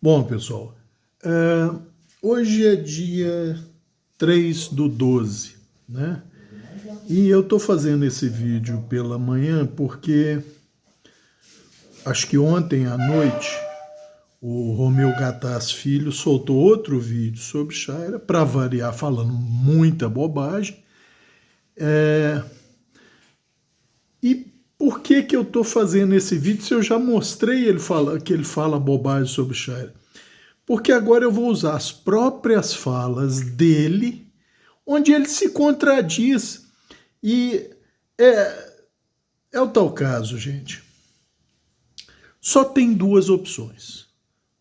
Bom, pessoal, hoje é dia 3/12, né? E eu tô fazendo esse vídeo pela manhã porque acho que ontem à noite o Romeu Gattas Filho soltou outro vídeo sobre Chaira, para variar, falando muita bobagem. E por que eu tô fazendo esse vídeo se eu já mostrei que ele fala bobagem sobre Chaira? Porque agora eu vou usar as próprias falas dele, onde ele se contradiz. E é o tal caso, gente. Só tem duas opções.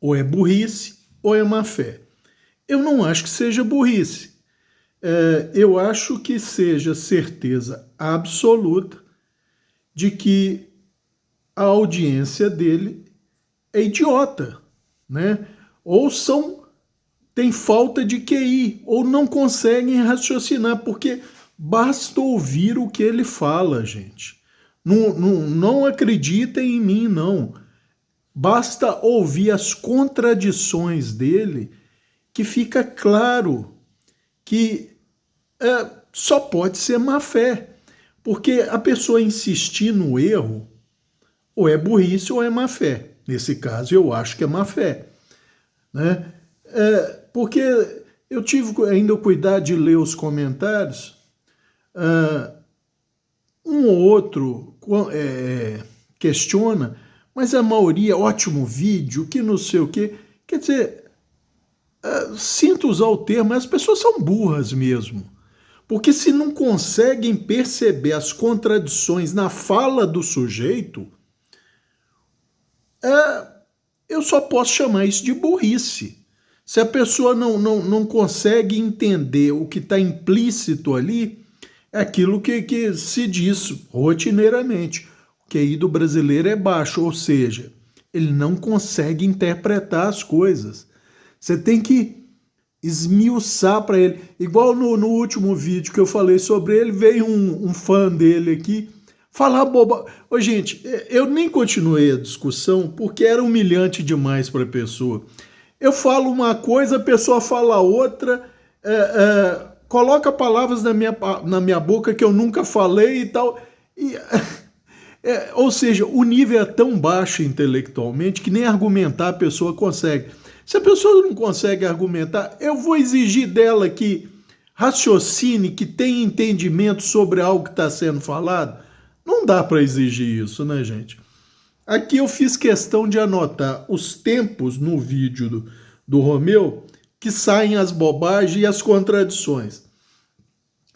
Ou é burrice ou é má fé. Eu não acho que seja burrice. Eu acho que seja certeza absoluta de que a audiência dele é idiota, né? Ou tem falta de QI, ou não conseguem raciocinar, porque basta ouvir o que ele fala, gente. Não acreditem em mim, não. Basta ouvir as contradições dele, que fica claro que só pode ser má fé. Porque a pessoa insistir no erro, ou é burrice ou é má fé. Nesse caso, eu acho que é má fé, né? Porque eu tive ainda o cuidado de ler os comentários, um ou outro questiona, mas a maioria, ótimo vídeo, que não sei o quê. Quer dizer, sinto usar o termo, mas as pessoas são burras mesmo. Porque se não conseguem perceber as contradições na fala do sujeito, eu só posso chamar isso de burrice. Se a pessoa não consegue entender o que está implícito ali, é aquilo que se diz rotineiramente. O QI do brasileiro é baixo, ou seja, ele não consegue interpretar as coisas. Você tem que esmiuçar para ele. Igual no último vídeo que eu falei sobre ele, veio um fã dele aqui falar boba. Ô, gente, eu nem continuei a discussão porque era humilhante demais para a pessoa. Eu falo uma coisa, a pessoa fala outra, coloca palavras na minha boca que eu nunca falei e tal. Ou seja, o nível é tão baixo intelectualmente que nem argumentar a pessoa consegue. Se a pessoa não consegue argumentar, eu vou exigir dela que raciocine, que tenha entendimento sobre algo que está sendo falado. Não dá para exigir isso, né, gente? Aqui eu fiz questão de anotar os tempos no vídeo do Romeu que saem as bobagens e as contradições.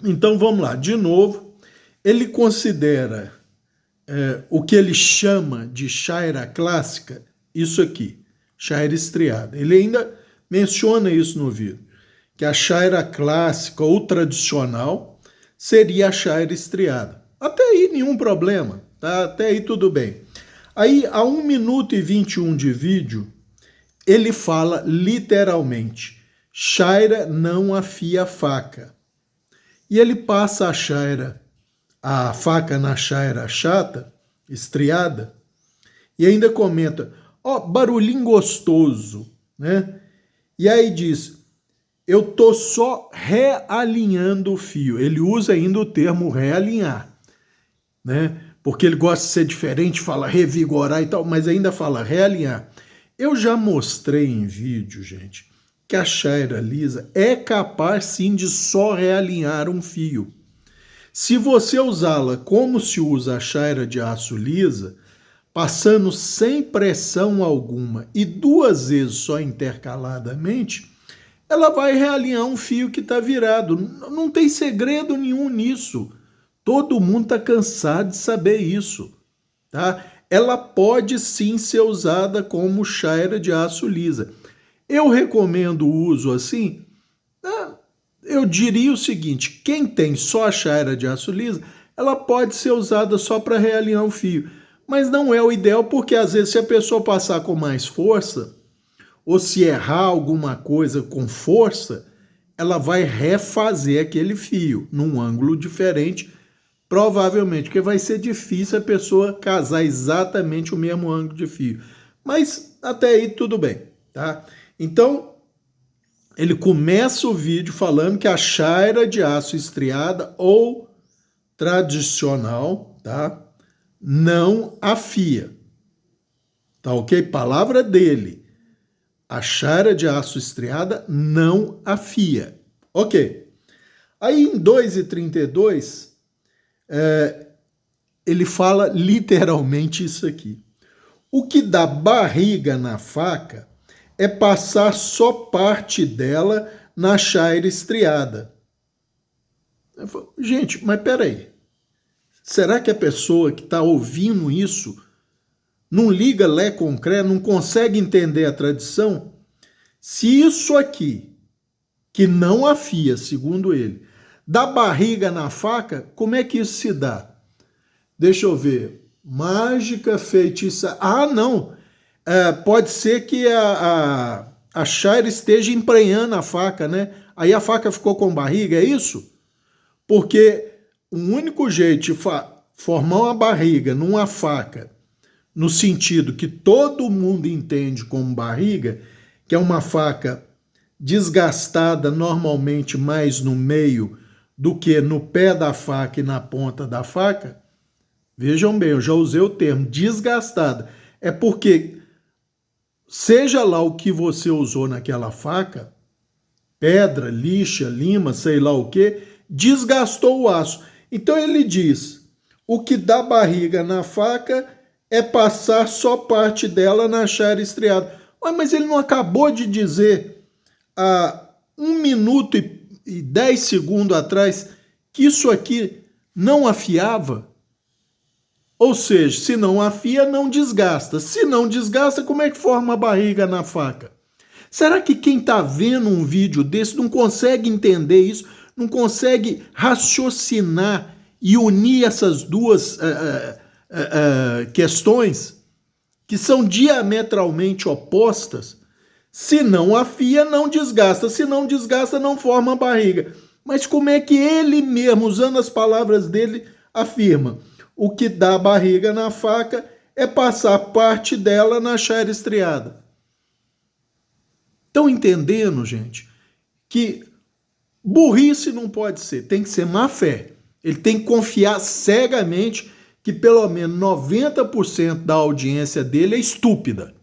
Então vamos lá, de novo, ele considera o que ele chama de Chaira clássica, isso aqui, Chaira estriada. Ele ainda menciona isso no vídeo, que a Chaira clássica ou tradicional seria a Chaira estriada. Até aí nenhum problema, tá? Até aí tudo bem. Aí, a 1 minuto e 21 de vídeo, ele fala literalmente, Chaira não afia a faca. E ele passa a faca na Chaira chata, estriada, e ainda comenta, barulhinho gostoso, né? E aí diz, eu tô só realinhando o fio. Ele usa ainda o termo realinhar, né? Porque ele gosta de ser diferente, fala revigorar e tal, mas ainda fala realinhar. Eu já mostrei em vídeo, gente, que a Chaira lisa é capaz sim de só realinhar um fio. Se você usá-la como se usa a Chaira de aço lisa, passando sem pressão alguma e 2 vezes só intercaladamente, ela vai realinhar um fio que está virado. Não tem segredo nenhum nisso. Todo mundo está cansado de saber isso, tá? Ela pode sim ser usada como Chaira de aço lisa. Eu recomendo o uso assim. Eu diria o seguinte: quem tem só a Chaira de aço lisa, ela pode ser usada só para realinhar o fio. Mas não é o ideal, porque às vezes se a pessoa passar com mais força, ou se errar alguma coisa com força, ela vai refazer aquele fio num ângulo diferente, provavelmente, porque vai ser difícil a pessoa casar exatamente o mesmo ângulo de fio. Mas até aí tudo bem. tá? Então, ele começa o vídeo falando que a chaira de aço estriada ou tradicional, tá? Não afia. Tá ok? Palavra dele. A chaira de aço estriada não afia. Ok. Aí em 2:32, ele fala literalmente isso aqui. O que dá barriga na faca é passar só parte dela na chaira estriada. Eu falo, gente, mas peraí. Será que a pessoa que está ouvindo isso não liga Lé com Cré, não consegue entender a tradição? Se isso aqui, que não afia, segundo ele, dá barriga na faca, como é que isso se dá? Deixa eu ver. Mágica, feitiça... Ah, não. Pode ser que a chaira esteja emprenhando a faca, né? Aí a faca ficou com barriga, é isso? Porque o único jeito de formar uma barriga numa faca, no sentido que todo mundo entende como barriga, que é uma faca desgastada normalmente mais no meio do que no pé da faca e na ponta da faca. Vejam bem, eu já usei o termo desgastada. É porque, seja lá o que você usou naquela faca, pedra, lixa, lima, sei lá o que, desgastou o aço. Então ele diz, o que dá barriga na faca é passar só parte dela na chaira estriada. Ué, mas ele não acabou de dizer há 1 minuto e 10 segundos atrás que isso aqui não afiava? Ou seja, se não afia, não desgasta. Se não desgasta, como é que forma a barriga na faca? Será que quem está vendo um vídeo desse não consegue entender isso? Não consegue raciocinar e unir essas duas questões que são diametralmente opostas? Se não afia, não desgasta. Se não desgasta, não forma a barriga. Mas como é que ele mesmo, usando as palavras dele, afirma? O que dá barriga na faca é passar parte dela na chaira estriada. Estão entendendo, gente? Que burrice não pode ser, tem que ser má fé. Ele tem que confiar cegamente que pelo menos 90% da audiência dele é estúpida.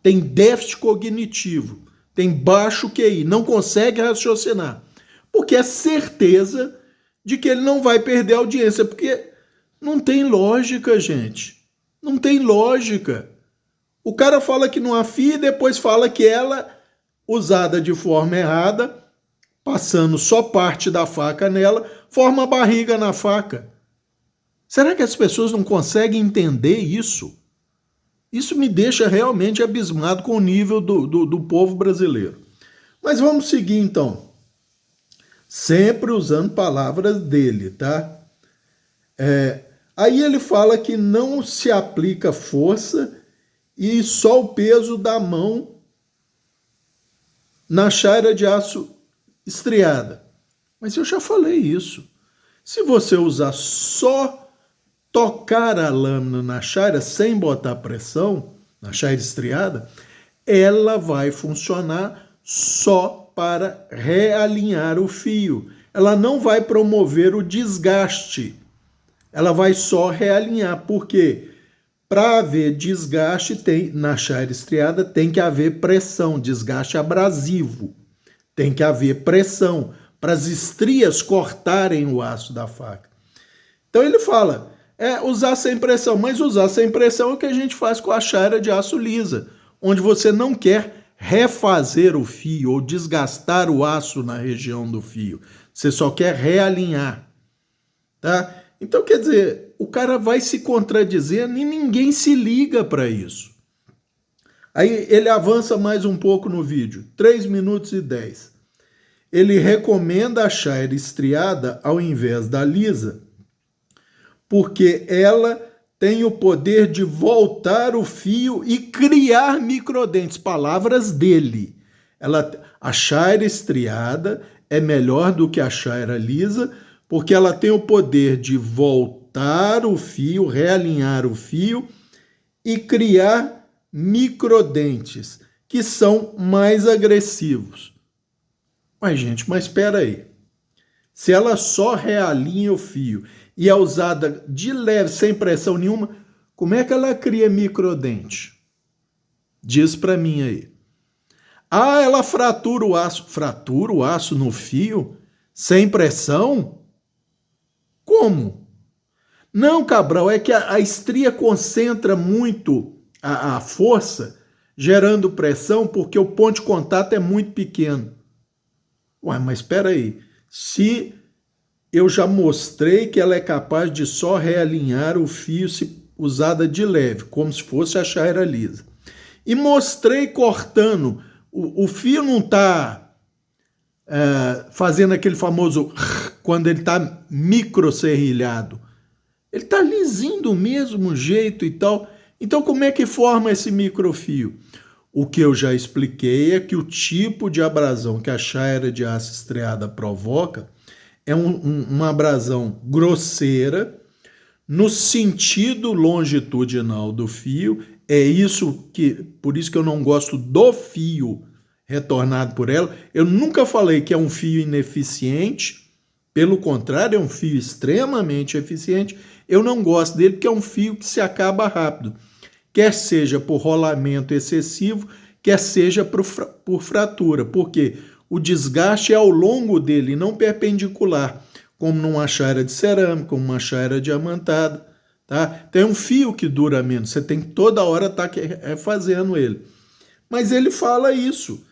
Tem déficit cognitivo, tem baixo QI, não consegue raciocinar. Porque é certeza de que ele não vai perder a audiência, porque não tem lógica, gente. Não tem lógica. O cara fala que não afia e depois fala que ela, usada de forma errada, passando só parte da faca nela, forma barriga na faca. Será que as pessoas não conseguem entender isso? Isso me deixa realmente abismado com o nível do povo brasileiro. Mas vamos seguir então. Sempre usando palavras dele, tá? Aí ele fala que não se aplica força e só o peso da mão na chaira de aço estriada. Mas eu já falei isso. Se você usar só tocar a lâmina na chaira sem botar pressão, na chaira estriada, ela vai funcionar só para realinhar o fio. Ela não vai promover o desgaste. Ela vai só realinhar. Por quê? Para haver desgaste na chaira estriada tem que haver pressão, desgaste abrasivo. Tem que haver pressão para as estrias cortarem o aço da faca. Então ele fala, usar sem pressão, mas usar sem pressão é o que a gente faz com a chaira de aço lisa, onde você não quer refazer o fio ou desgastar o aço na região do fio. Você só quer realinhar, tá? Então, quer dizer, o cara vai se contradizendo e ninguém se liga para isso. Aí ele avança mais um pouco no vídeo, 3 minutos e 10. Ele recomenda a chaira estriada ao invés da lisa, porque ela tem o poder de voltar o fio e criar microdentes. Palavras dele. A chaira estriada é melhor do que a chaira lisa, porque ela tem o poder de voltar o fio, realinhar o fio e criar microdentes, que são mais agressivos. Mas, gente, mas espera aí. Se ela só realinha o fio e é usada de leve, sem pressão nenhuma, como é que ela cria microdente? Diz para mim aí. Ah, ela fratura o aço. Fratura o aço no fio? Sem pressão? Como? Não, Cabral, é que a estria concentra muito a força, gerando pressão, porque o ponto de contato é muito pequeno. Ué, mas espera aí. Se eu já mostrei que ela é capaz de só realinhar o fio se usada de leve, como se fosse a chaira lisa. E mostrei cortando. O fio não está fazendo aquele famoso quando ele está microserrilhado. Ele está lisinho do mesmo jeito e tal. Então, como é que forma esse microfio? O que eu já expliquei é que o tipo de abrasão que a chaira de aço estriada provoca é uma abrasão grosseira no sentido longitudinal do fio. É isso que, por isso que eu não gosto do fio retornado por ela. Eu nunca falei que é um fio ineficiente, pelo contrário, é um fio extremamente eficiente. Eu não gosto dele porque é um fio que se acaba rápido, quer seja por rolamento excessivo, quer seja por fratura, porque o desgaste é ao longo dele, não perpendicular, como numa chaira de cerâmica, como uma chaira diamantada. Tá? Tem um fio que dura menos, você tem que toda hora estar refazendo ele. Mas ele fala isso,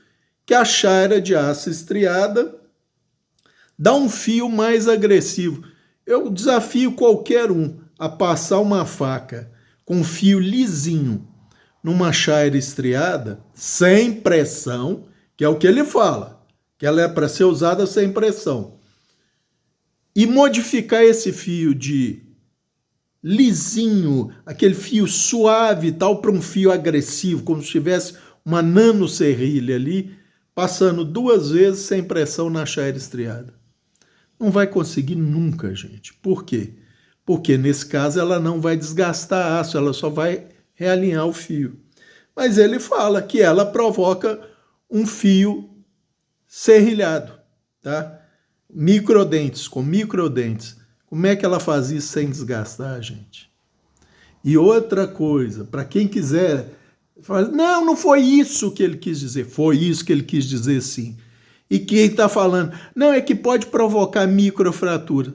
que a chaira de aço estriada dá um fio mais agressivo. Eu desafio qualquer um a passar uma faca com fio lisinho numa chaira estriada, sem pressão, que é o que ele fala, que ela é para ser usada sem pressão, e modificar esse fio de lisinho, aquele fio suave e tal, para um fio agressivo, como se tivesse uma nanoserrilha ali, passando 2 vezes sem pressão na chaira estriada. Não vai conseguir nunca, gente. Por quê? Porque nesse caso ela não vai desgastar aço, ela só vai realinhar o fio. Mas ele fala que ela provoca um fio serrilhado, tá? Microdentes, com microdentes. Como é que ela faz isso sem desgastar, gente? E outra coisa, para quem quiser, fala, não foi isso que ele quis dizer. Foi isso que ele quis dizer, sim. E quem está falando, não, é que pode provocar microfratura.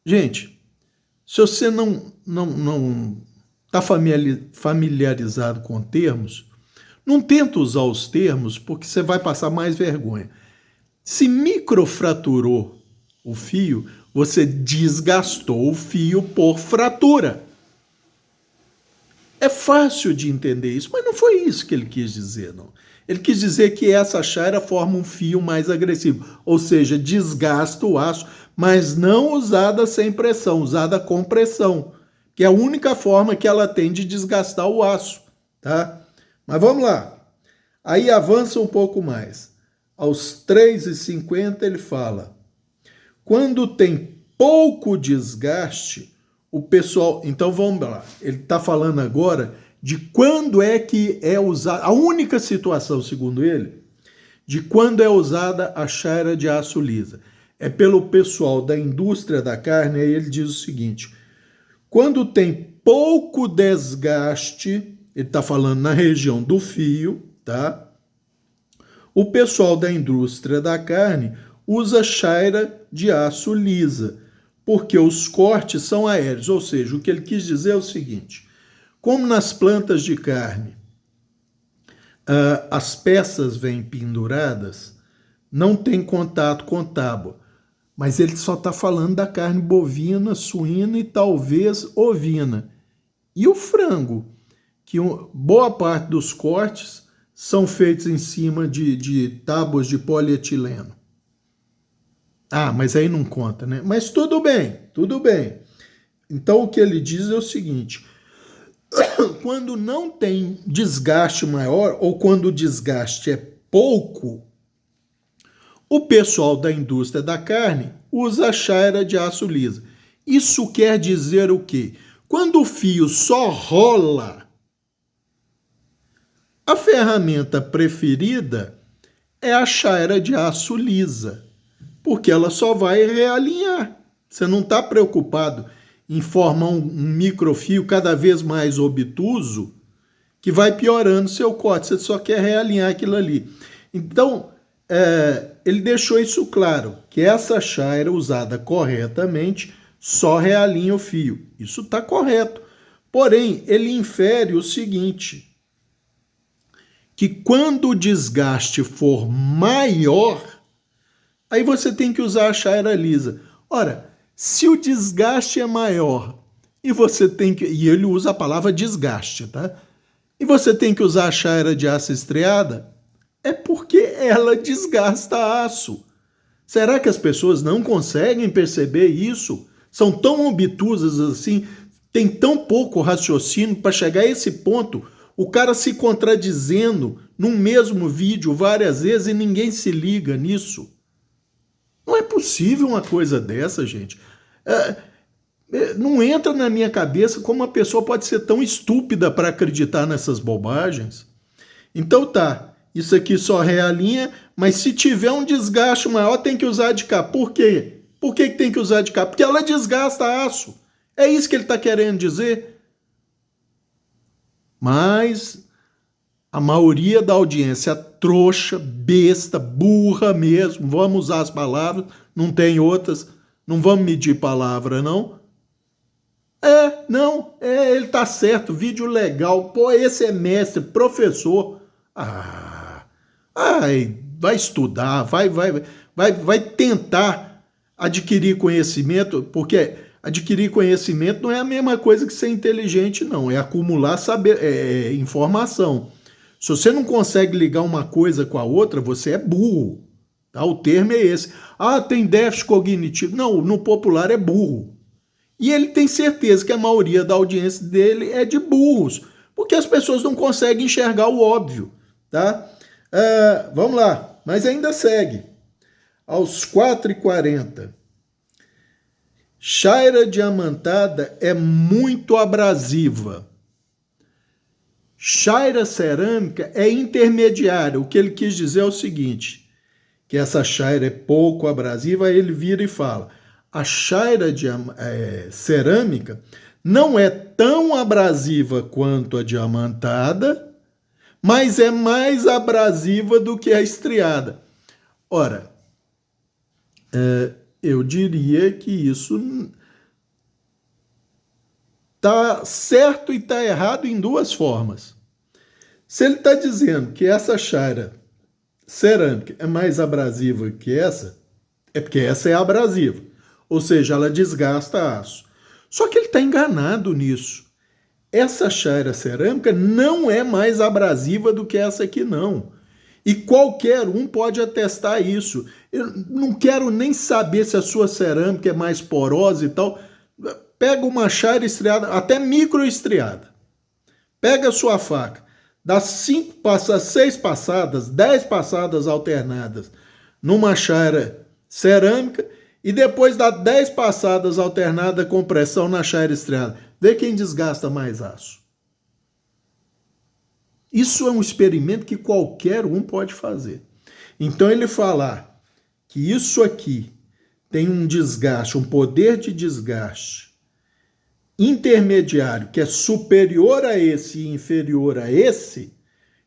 Gente, se você não está familiarizado com termos, não tenta usar os termos, porque você vai passar mais vergonha. Se microfraturou o fio, você desgastou o fio por fratura. É fácil de entender isso, mas não foi isso que ele quis dizer, não. Ele quis dizer que essa chaira forma um fio mais agressivo, ou seja, desgasta o aço, mas não usada sem pressão, usada com pressão, que é a única forma que ela tem de desgastar o aço, tá? Mas vamos lá. Aí avança um pouco mais. Aos 3,50 ele fala: quando tem pouco desgaste, o pessoal... Então vamos lá. Ele está falando agora de quando é que é usada... A única situação, segundo ele, de quando é usada a chaira de aço lisa. É pelo pessoal da indústria da carne, aí ele diz o seguinte: quando tem pouco desgaste, ele está falando na região do fio, tá? O pessoal da indústria da carne usa chaira de aço lisa, porque os cortes são aéreos. Ou seja, o que ele quis dizer é o seguinte: como nas plantas de carne as peças vêm penduradas, não tem contato com tábua. Mas ele só está falando da carne bovina, suína e talvez ovina. E o frango, que boa parte dos cortes são feitos em cima de tábuas de polietileno. Ah, mas aí não conta, né? Mas tudo bem, tudo bem. Então o que ele diz é o seguinte: quando não tem desgaste maior, ou quando o desgaste é pouco, o pessoal da indústria da carne usa a chaira de aço lisa. Isso quer dizer o quê? Quando o fio só rola, A ferramenta preferida é a chaira de aço lisa, porque ela só vai realinhar. Você não está preocupado em formar um microfio cada vez mais obtuso que vai piorando seu corte, você só quer realinhar aquilo ali. Então, ele deixou isso claro, que essa chaira usada corretamente só realinha o fio. Isso está correto. Porém, ele infere o seguinte, que quando o desgaste for maior, aí você tem que usar a chaira lisa. Ora, se o desgaste é maior e você tem que... E ele usa a palavra desgaste, tá? E você tem que usar a chaira de aço estriada, é porque ela desgasta aço. Será que as pessoas não conseguem perceber isso? São tão obtusas assim, tem tão pouco raciocínio para chegar a esse ponto, o cara se contradizendo num mesmo vídeo várias vezes e ninguém se liga nisso. Não é possível uma coisa dessa, gente. Não entra na minha cabeça como uma pessoa pode ser tão estúpida para acreditar nessas bobagens. Então tá, isso aqui só realinha, mas se tiver um desgaste maior tem que usar de cá. Por quê? Por que tem que usar de cá? Porque ela desgasta aço. É isso que ele está querendo dizer. Mas a maioria da audiência trouxa, besta, burra mesmo, vamos usar as palavras, não tem outras, não vamos medir palavra, não. Ele tá certo, vídeo legal, pô, esse é mestre, professor. Vai estudar, vai tentar adquirir conhecimento, porque adquirir conhecimento não é a mesma coisa que ser inteligente, não, é acumular saber, informação. Se você não consegue ligar uma coisa com a outra, você é burro. Tá? O termo é esse. Tem déficit cognitivo. Não, no popular é burro. E ele tem certeza que a maioria da audiência dele é de burros, porque as pessoas não conseguem enxergar o óbvio. Tá? Vamos lá, mas ainda segue. Aos 4h40. Chaira diamantada é muito abrasiva. Chaira cerâmica é intermediária. O que ele quis dizer é o seguinte, que essa chaira é pouco abrasiva, aí ele vira e fala, a chaira cerâmica não é tão abrasiva quanto a diamantada, mas é mais abrasiva do que a estriada. Ora, eu diria que isso está certo e está errado em duas formas. Se ele está dizendo que essa chaira cerâmica é mais abrasiva que essa, é porque essa é abrasiva. Ou seja, ela desgasta aço. Só que ele está enganado nisso. Essa chaira cerâmica não é mais abrasiva do que essa aqui, não. E qualquer um pode atestar isso. Eu não quero nem saber se a sua cerâmica é mais porosa e tal. Pega uma chaira estriada, até microestriada. Pega a sua faca, dá 6 passadas, 10 passadas alternadas numa chaira cerâmica e depois dá 10 passadas alternadas com pressão na chaira estriada. Vê quem desgasta mais aço. Isso é um experimento que qualquer um pode fazer. Então ele falar que isso aqui tem um desgaste, um poder de desgaste intermediário, que é superior a esse e inferior a esse,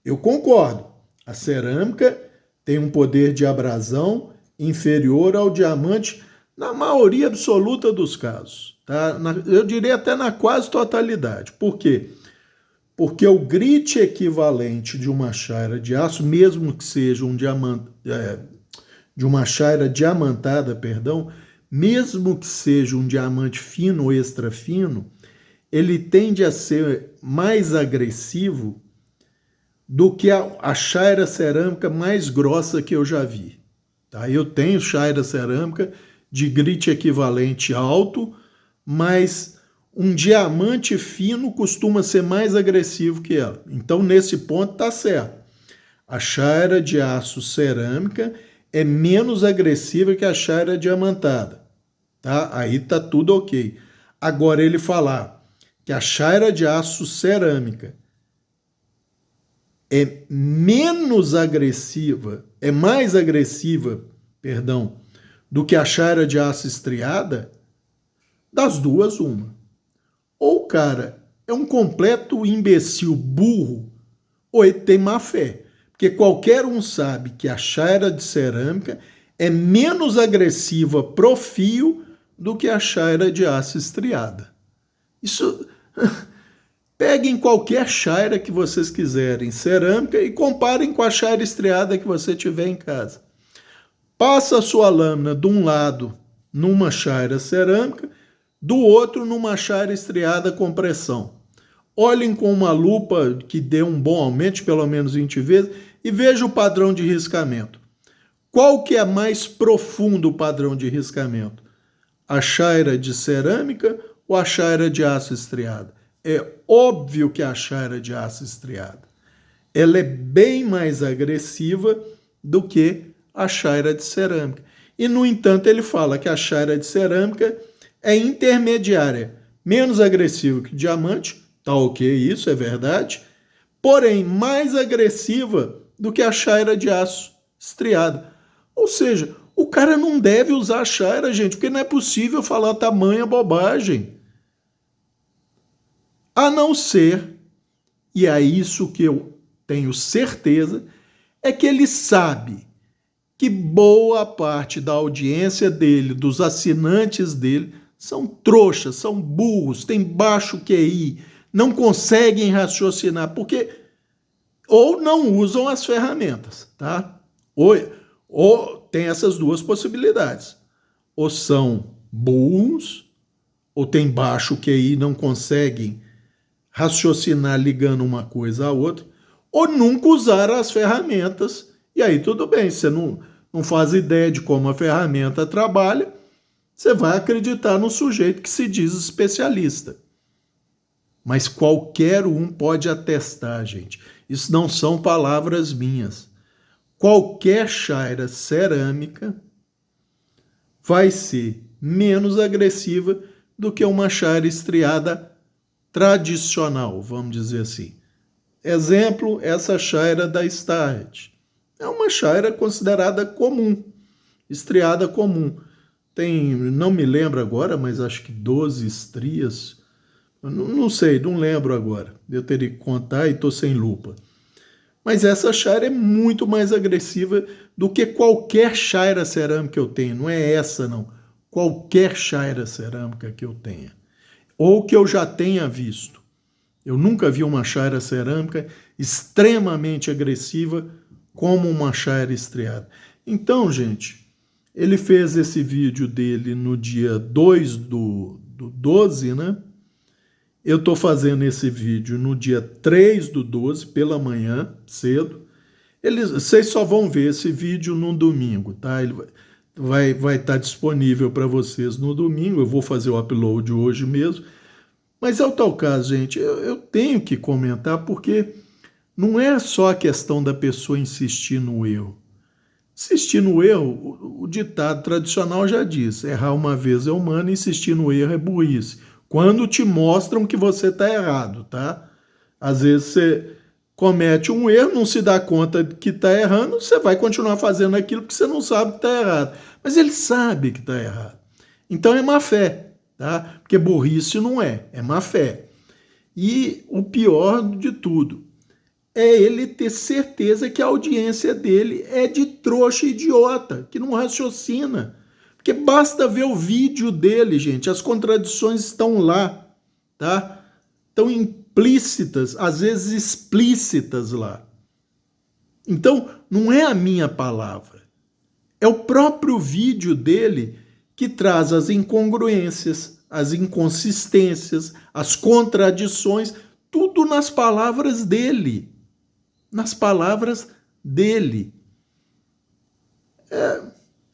eu concordo. A cerâmica tem um poder de abrasão inferior ao diamante na maioria absoluta dos casos. Tá? Eu diria até na quase totalidade. Por quê? Porque o grit equivalente de uma chaira de aço, mesmo que seja de uma chaira diamantada, mesmo que seja um diamante fino ou extra fino, ele tende a ser mais agressivo do que a chaira cerâmica mais grossa que eu já vi. Tá? Eu tenho chaira cerâmica de grit equivalente alto, mas um diamante fino costuma ser mais agressivo que ela. Então, nesse ponto, está certo. A chaira de aço cerâmica é menos agressiva que a chaira diamantada. Tá? Aí tá tudo ok. Agora ele falar que a chaira de aço cerâmica é menos agressiva, é mais agressiva, perdão, do que a chaira de aço estriada, das duas, uma. Ou o cara é um completo imbecil burro, ou ele tem má fé. Porque qualquer um sabe que a chaira de cerâmica é menos agressiva pro fio do que a chaira de aço estriada. Isso... Peguem qualquer chaira que vocês quiserem, cerâmica, e comparem com a chaira estriada que você tiver em casa. Passa a sua lâmina de um lado numa chaira cerâmica, do outro numa chaira estriada com pressão. Olhem com uma lupa que dê um bom aumento, pelo menos 20 vezes, e veja o padrão de riscamento. Qual que é mais profundo o padrão de riscamento? A chaira de cerâmica ou a chaira de aço estriada? É óbvio que a chaira de aço estriada. Ela é bem mais agressiva do que a chaira de cerâmica. E, no entanto, ele fala que a chaira de cerâmica é intermediária, menos agressiva que o diamante, tá ok, isso é verdade, porém mais agressiva do que a chaira de aço estriada. Ou seja, o cara não deve usar a chaira, gente, porque não é possível falar tamanha bobagem. A não ser, e é isso que eu tenho certeza, é que ele sabe que boa parte da audiência dele, dos assinantes dele, são trouxas, são burros, têm baixo QI, não conseguem raciocinar, porque ou não usam as ferramentas, tá? Ou tem essas duas possibilidades. Ou são burros, ou têm baixo QI e não conseguem raciocinar ligando uma coisa à outra, ou nunca usaram as ferramentas, e aí tudo bem, você não faz ideia de como a ferramenta trabalha, você vai acreditar no sujeito que se diz especialista. Mas qualquer um pode atestar, gente. Isso não são palavras minhas. Qualquer chaira cerâmica vai ser menos agressiva do que uma chaira estriada tradicional, vamos dizer assim. Exemplo, essa chaira da Starrett. É uma chaira considerada comum, estriada comum. Tem, não me lembro agora, mas acho que 12 estrias. Não sei, não lembro agora. Eu teria que contar e estou sem lupa. Mas essa chaira é muito mais agressiva do que qualquer chaira cerâmica que eu tenho. Não é essa, não. Qualquer chaira cerâmica que eu tenha. Ou que eu já tenha visto. Eu nunca vi uma chaira cerâmica extremamente agressiva como uma chaira estriada. Então, gente, ele fez esse vídeo dele no dia 2 do 12, né? Eu estou fazendo esse vídeo no dia 3 do 12, pela manhã, cedo. Vocês só vão ver esse vídeo no domingo, tá? Ele vai estar disponível para vocês no domingo. Eu vou fazer o upload hoje mesmo. Mas é o tal caso, gente, eu tenho que comentar porque não é só a questão da pessoa insistir no erro. Insistir no erro, o ditado tradicional já diz, errar uma vez é humano, insistir no erro é burrice. Quando te mostram que você está errado, tá? Às vezes você comete um erro, não se dá conta que está errando, você vai continuar fazendo aquilo porque você não sabe que está errado. Mas ele sabe que está errado. Então é má fé. Tá? Porque burrice não é má fé. E o pior de tudo é ele ter certeza que a audiência dele é de trouxa idiota, que não raciocina. Porque basta ver o vídeo dele, gente, as contradições estão lá, tá? Estão implícitas, às vezes explícitas lá. Então, não é a minha palavra, é o próprio vídeo dele que traz as incongruências, as inconsistências, as contradições, tudo nas palavras dele. Nas palavras dele.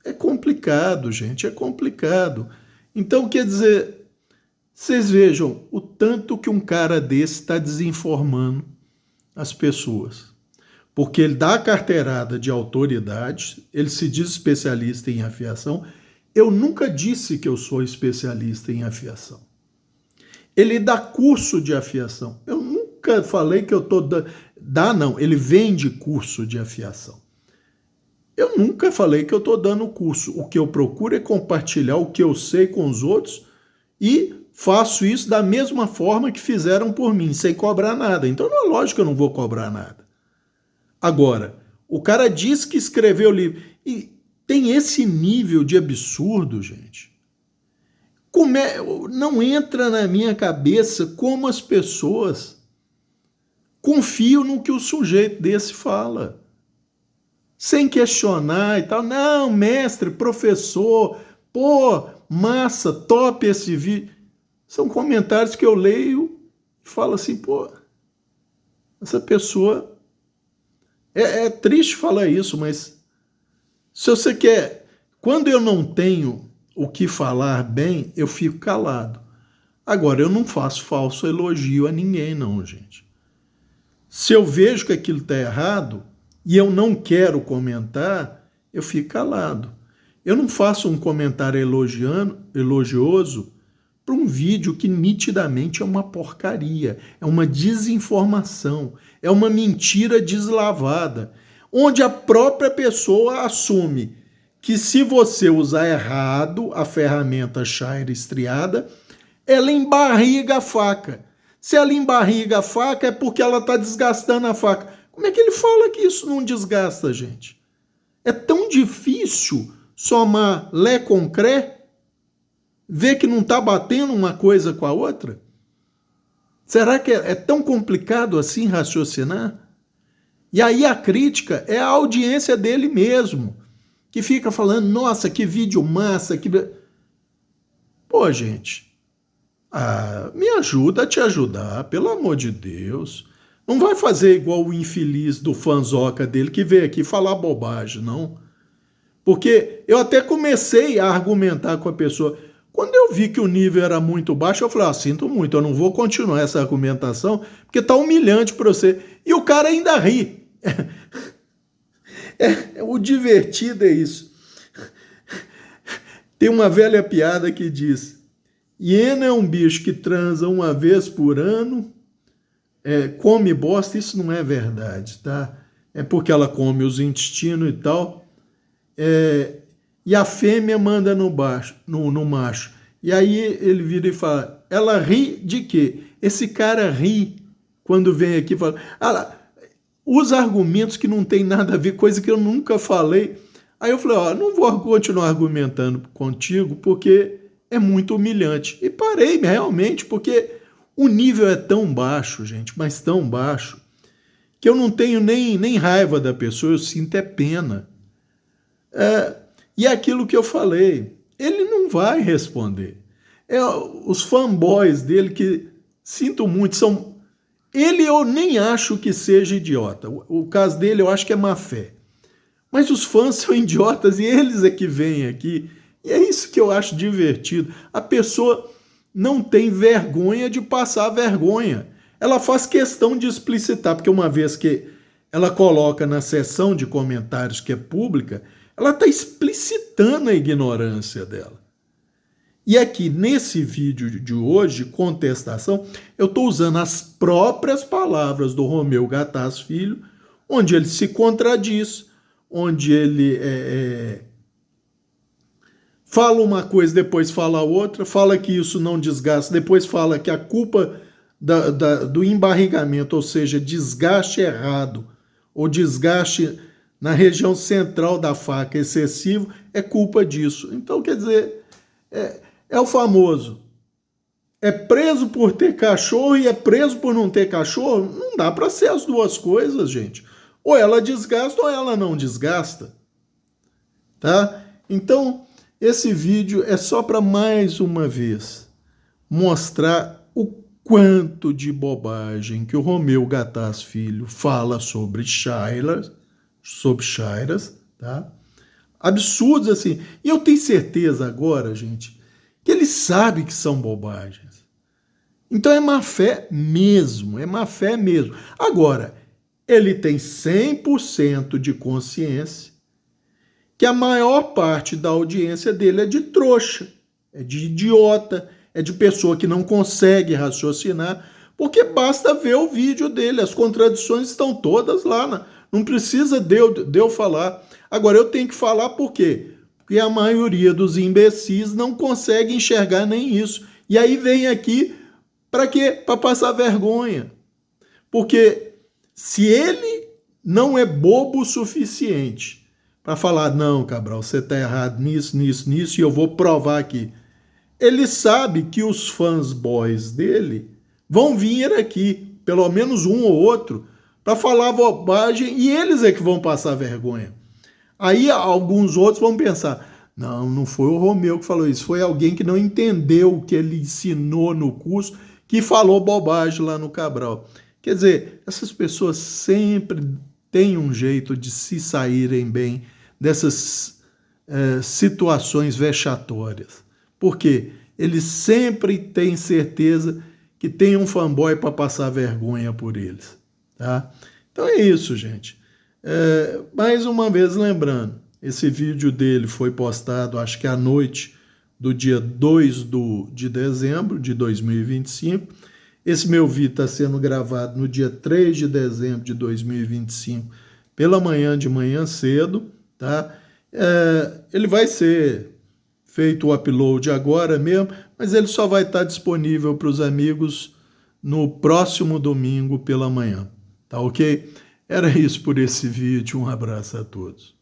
É complicado, gente, é complicado. Então, quer dizer, vocês vejam o tanto que um cara desse está desinformando as pessoas. Porque ele dá a carteirada de autoridade, ele se diz especialista em afiação. Eu nunca disse que eu sou especialista em afiação. Ele dá curso de afiação. Eu nunca falei que eu estou dá não, ele vende curso de afiação. Eu nunca falei que eu estou dando curso. O que eu procuro é compartilhar o que eu sei com os outros e faço isso da mesma forma que fizeram por mim, sem cobrar nada. Então, não é lógico que eu não vou cobrar nada. Agora, o cara diz que escreveu o livro e tem esse nível de absurdo, gente. Não entra na minha cabeça como as pessoas confiam no que o sujeito desse fala. Sem questionar e tal. Não, mestre, professor, pô, massa, top esse vídeo. São comentários que eu leio e falo assim, pô, essa pessoa... É triste falar isso, mas se você quer... Quando eu não tenho o que falar bem, eu fico calado. Agora, eu não faço falso elogio a ninguém, não, gente. Se eu vejo que aquilo está errado e eu não quero comentar, eu fico calado. Eu não faço um comentário elogioso para um vídeo que nitidamente é uma porcaria, é uma desinformação, é uma mentira deslavada, onde a própria pessoa assume que se você usar errado a ferramenta Shire estriada, ela embarriga a faca. Se ela embarriga a faca é porque ela está desgastando a faca. Como é que ele fala que isso não desgasta, gente? É tão difícil somar Lé com Cré? Ver que não está batendo uma coisa com a outra? Será que é tão complicado assim raciocinar? E aí a crítica é a audiência dele mesmo, que fica falando, nossa, que vídeo massa, que... Pô, gente, me ajuda a te ajudar, pelo amor de Deus. Não vai fazer igual o infeliz do fanzoca dele que veio aqui falar bobagem, não. Porque eu até comecei a argumentar com a pessoa. Quando eu vi que o nível era muito baixo, eu falei, sinto muito, eu não vou continuar essa argumentação, porque tá humilhante para você. E o cara ainda ri. O divertido é isso. Tem uma velha piada que diz, hiena é um bicho que transa uma vez por ano, come bosta, isso não é verdade, tá? É porque ela come os intestinos e tal, e a fêmea manda no macho. E aí ele vira e fala, ela ri de quê? Esse cara ri quando vem aqui e fala, usa argumentos que não tem nada a ver, coisa que eu nunca falei. Aí eu falei, não vou continuar argumentando contigo porque é muito humilhante. E parei realmente, porque o nível é tão baixo, gente, mas tão baixo, que eu não tenho nem raiva da pessoa, eu sinto pena. E é aquilo que eu falei, ele não vai responder. Os fanboys dele, que sinto muito, são... Ele eu nem acho que seja idiota. O caso dele eu acho que é má fé. Mas os fãs são idiotas e eles é que vêm aqui. E é isso que eu acho divertido. A pessoa não tem vergonha de passar vergonha. Ela faz questão de explicitar, porque uma vez que ela coloca na seção de comentários que é pública, ela está explicitando a ignorância dela. E aqui, nesse vídeo de hoje, contestação, eu estou usando as próprias palavras do Romeu Gataz Filho, onde ele se contradiz, onde ele fala uma coisa, depois fala outra, fala que isso não desgasta, depois fala que a culpa do embarrigamento, ou seja, desgaste errado, ou desgaste na região central da faca excessivo, é culpa disso. Então, quer dizer, é o famoso, é preso por ter cachorro e é preso por não ter cachorro? Não dá para ser as duas coisas, gente. Ou ela desgasta ou ela não desgasta. Tá? Então, esse vídeo é só para mais uma vez mostrar o quanto de bobagem que o Romeu Gataz Filho fala sobre Shiras, tá? Absurdos assim. E eu tenho certeza agora, gente, que ele sabe que são bobagens. Então é má fé mesmo, é má fé mesmo. Agora, ele tem 100% de consciência que a maior parte da audiência dele é de trouxa, é de idiota, é de pessoa que não consegue raciocinar, Porque basta ver o vídeo dele, as contradições estão todas lá, não precisa de eu falar. Agora, eu tenho que falar por quê? Porque a maioria dos imbecis não consegue enxergar nem isso. E aí vem aqui para quê? Para passar vergonha. Porque se ele não é bobo o suficiente para falar, não, Cabral, você está errado nisso, nisso, nisso, e eu vou provar aqui. Ele sabe que os fãs boys dele vão vir aqui, pelo menos um ou outro, para falar bobagem e eles é que vão passar vergonha. Aí alguns outros vão pensar, não foi o Romeu que falou isso, foi alguém que não entendeu o que ele ensinou no curso, que falou bobagem lá no Cabral. Quer dizer, essas pessoas sempre têm um jeito de se saírem bem dessas situações vexatórias. Por quê? Eles sempre têm certeza que tem um fanboy para passar vergonha por eles. Tá? Então é isso, gente. Mais uma vez lembrando, esse vídeo dele foi postado, acho que à noite do dia 2 de dezembro de 2025. Esse meu vídeo está sendo gravado no dia 3 de dezembro de 2025, pela manhã, de manhã cedo. Tá? Ele vai ser feito o upload agora mesmo, mas ele só vai estar disponível para os amigos no próximo domingo pela manhã. Tá ok? Era isso por esse vídeo. Um abraço a todos.